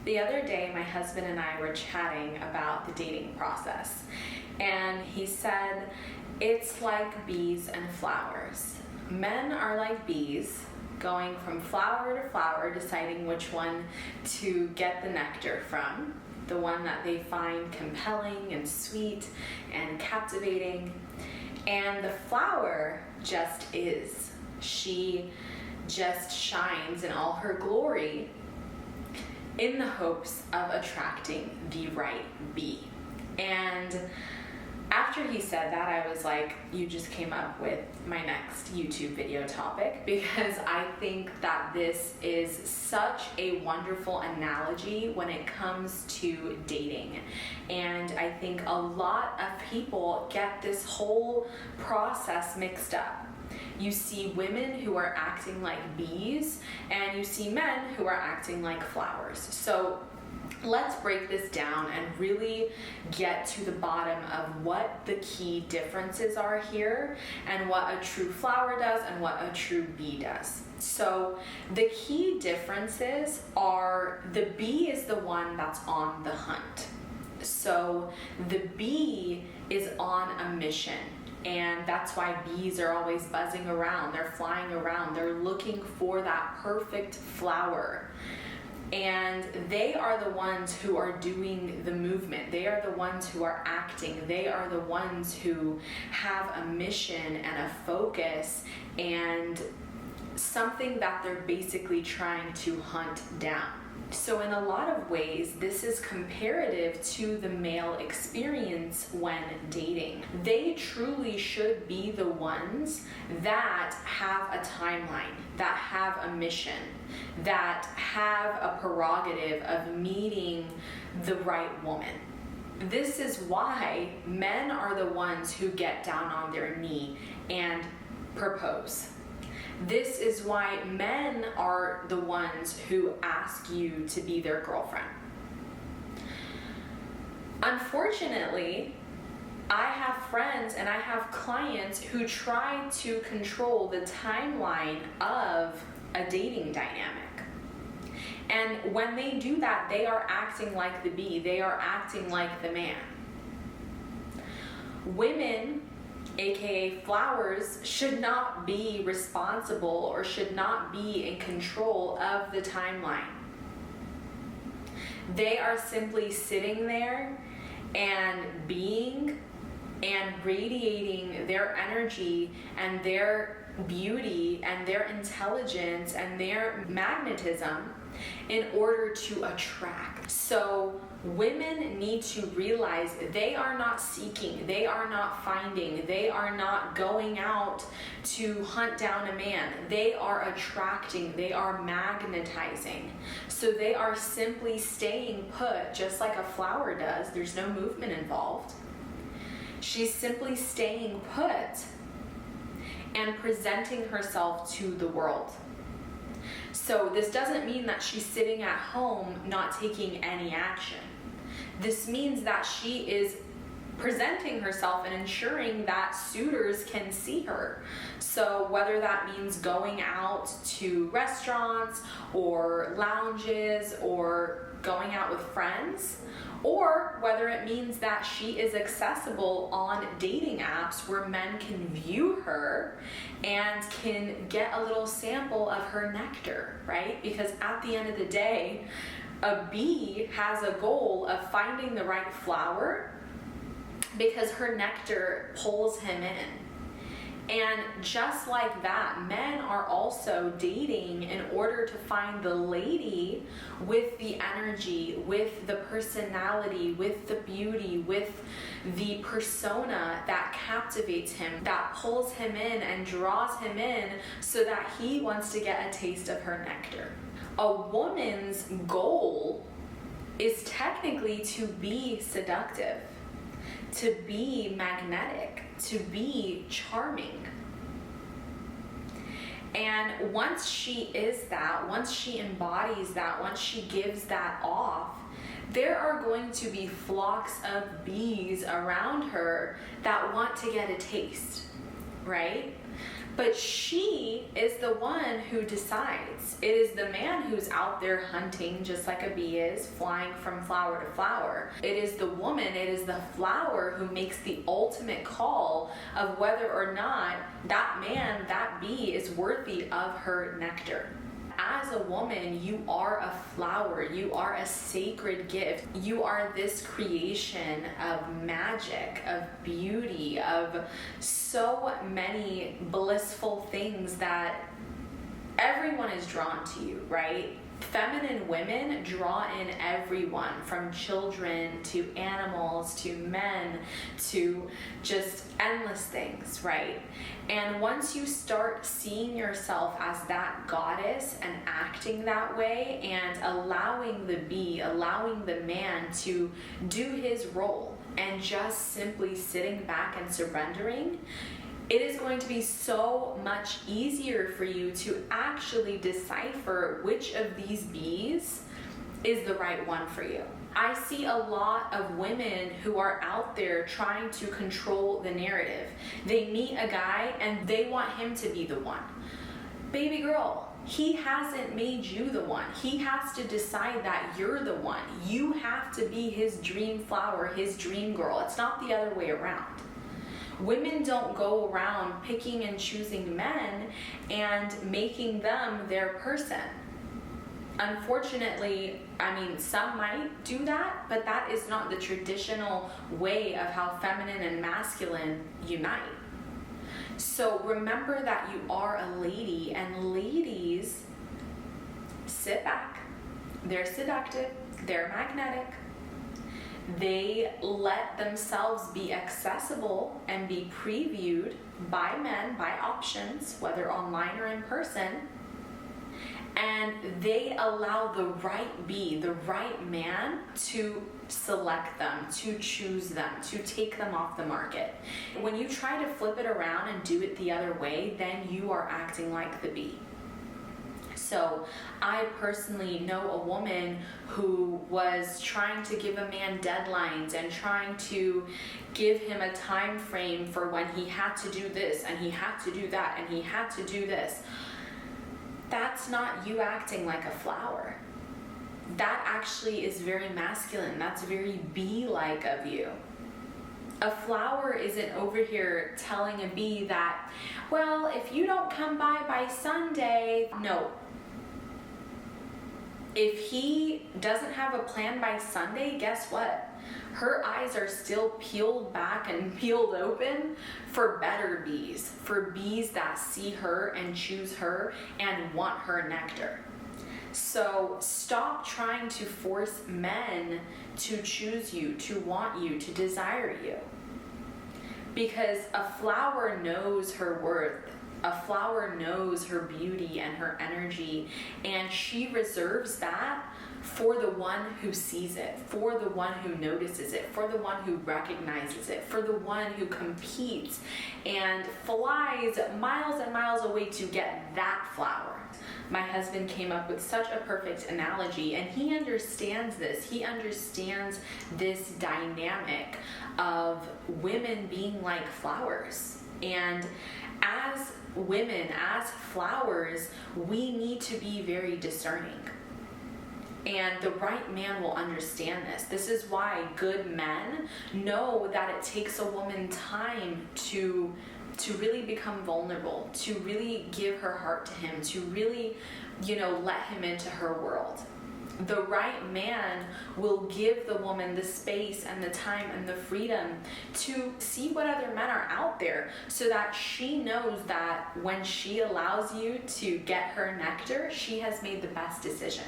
The other day, my husband and I were chatting about the dating process, and he said, it's like bees and flowers. Men are like bees, going from flower to flower, deciding which one to get the nectar from, the one that they find compelling and sweet and captivating. And the flower just is. She just shines in all her glory in the hopes of attracting the right bee. And after he said that, I was like, you just came up with my next YouTube video topic, because I think that this is such a wonderful analogy when it comes to dating. And I think a lot of people get this whole process mixed up. You see women who are acting like bees, and you see men who are acting like flowers. So let's break this down and really get to the bottom of what the key differences are here, and what a true flower does and what a true bee does. So the key differences are, the bee is the one that's on the hunt. So the bee is on a mission. And that's why bees are always buzzing around. They're flying around. They're looking for that perfect flower. And they are the ones who are doing the movement. They are the ones who are acting. They are the ones who have a mission and a focus and something that they're basically trying to hunt down. So in a lot of ways, this is comparative to the male experience when dating. They truly should be the ones that have a timeline, that have a mission, that have a prerogative of meeting the right woman. This is why men are the ones who get down on their knee and propose. This is why men are the ones who ask you to be their girlfriend. Unfortunately, I have friends and I have clients who try to control the timeline of a dating dynamic. And when they do that, they are acting like the bee. They are acting like the man. Women, aka flowers, should not be responsible or should not be in control of the timeline. They are simply sitting there and being and radiating their energy and their beauty and their intelligence and their magnetism in order to attract. So women need to realize they are not seeking, they are not finding, they are not going out to hunt down a man. They are attracting, they are magnetizing. So they are simply staying put, just like a flower does. There's no movement involved. She's simply staying put and presenting herself to the world. So this doesn't mean that she's sitting at home not taking any action. This means that she is presenting herself and ensuring that suitors can see her. So whether that means going out to restaurants or lounges or going out with friends, or whether it means that she is accessible on dating apps where men can view her and can get a little sample of her nectar, right? Because at the end of the day, a bee has a goal of finding the right flower because her nectar pulls him in. And just like that, men are also dating in order to find the lady with the energy, with the personality, with the beauty, with the persona that captivates him, that pulls him in and draws him in so that he wants to get a taste of her nectar. A woman's goal is technically to be seductive, to be magnetic, to be charming. And once she is that, once she embodies that, once she gives that off, there are going to be flocks of bees around her that want to get a taste, right? But she is the one who decides. It is the man who's out there hunting just like a bee is, flying from flower to flower. It is the woman, it is the flower who makes the ultimate call of whether or not that man, that bee, is worthy of her nectar. As a woman, you are a flower. You are a sacred gift. You are this creation of magic, of beauty, of so many blissful things that everyone is drawn to you, right? Feminine women draw in everyone, from children to animals to men to just endless things, right? And once you start seeing yourself as that goddess and acting that way and allowing the bee, allowing the man to do his role and just simply sitting back and surrendering, it is going to be so much easier for you to actually decipher which of these bees is the right one for you. I see a lot of women who are out there trying to control the narrative. They meet a guy and they want him to be the one. Baby girl, he hasn't made you the one. He has to decide that you're the one. You have to be his dream flower, his dream girl. It's not the other way around. Women don't go around picking and choosing men and making them their person. Unfortunately, I mean, some might do that, but that is not the traditional way of how feminine and masculine unite. So remember that you are a lady, and ladies sit back. They're seductive. They're magnetic. They let themselves be accessible and be previewed by men, by options, whether online or in person. And they allow the right bee, the right man, to select them, to choose them, to take them off the market. When you try to flip it around and do it the other way, then you are acting like the bee. So I personally know a woman who was trying to give a man deadlines and trying to give him a time frame for when he had to do this and he had to do that and he had to do this. That's not you acting like a flower. That actually is very masculine. That's very bee-like of you. A flower isn't over here telling a bee that, well, if you don't come by Sunday, no. If he doesn't have a plan by Sunday, guess what? Her eyes are still peeled back and peeled open for better bees, for bees that see her and choose her and want her nectar. So stop trying to force men to choose you, to want you, to desire you. Because a flower knows her worth. A flower knows her beauty and her energy, and she reserves that for the one who sees it, for the one who notices it, for the one who recognizes it, for the one who competes and flies miles and miles away to get that flower. My husband came up with such a perfect analogy, and he understands this. He understands this dynamic of women being like flowers. And as women, as flowers, we need to be very discerning. And the right man will understand this. This is why good men know that it takes a woman time to really become vulnerable, to really give her heart to him, to really, let him into her world. The right man will give the woman the space and the time and the freedom to see what other men are out there, so that she knows that when she allows you to get her nectar, she has made the best decision.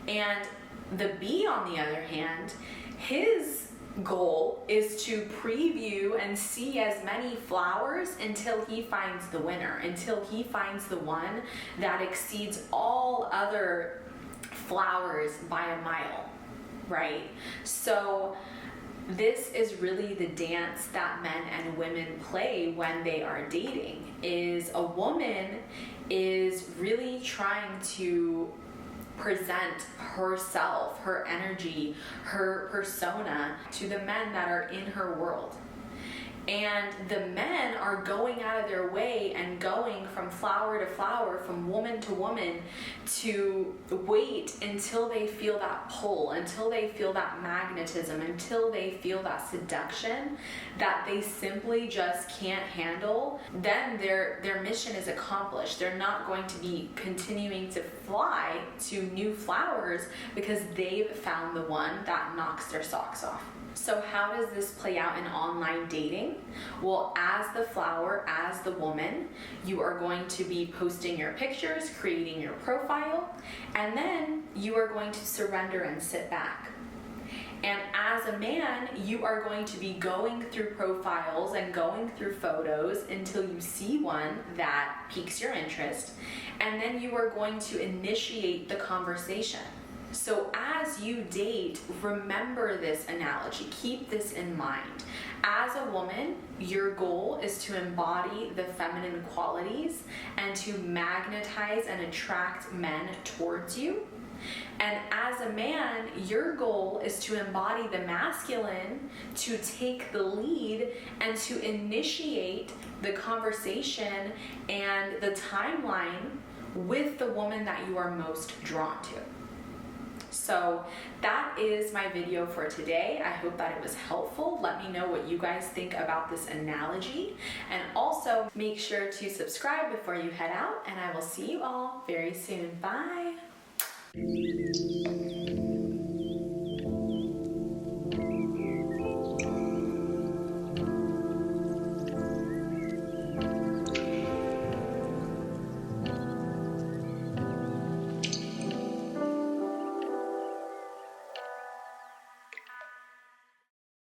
And the bee, on the other hand, his goal is to preview and see as many flowers until he finds the winner, until he finds the one that exceeds all other flowers by a mile, right? So this is really the dance that men and women play when they are dating. Is a woman is really trying to present herself, her energy, her persona to the men that are in her world. And the men are going out of their way and going from flower to flower, from woman to woman, to wait until they feel that pull, until they feel that magnetism, until they feel that seduction that they simply just can't handle. Then their mission is accomplished. They're not going to be continuing to fly to new flowers because they've found the one that knocks their socks off. So how does this play out in online dating? Well, as the flower, as the woman, you are going to be posting your pictures, creating your profile, and then you are going to surrender and sit back. And as a man, you are going to be going through profiles and going through photos until you see one that piques your interest, and then you are going to initiate the conversation. So as you date, remember this analogy, keep this in mind. As a woman, your goal is to embody the feminine qualities and to magnetize and attract men towards you. And as a man, your goal is to embody the masculine, to take the lead, and to initiate the conversation and the timeline with the woman that you are most drawn to. So that is my video for today. I hope that it was helpful. Let me know what you guys think about this analogy. And also make sure to subscribe before you head out, and I will see you all very soon. Bye.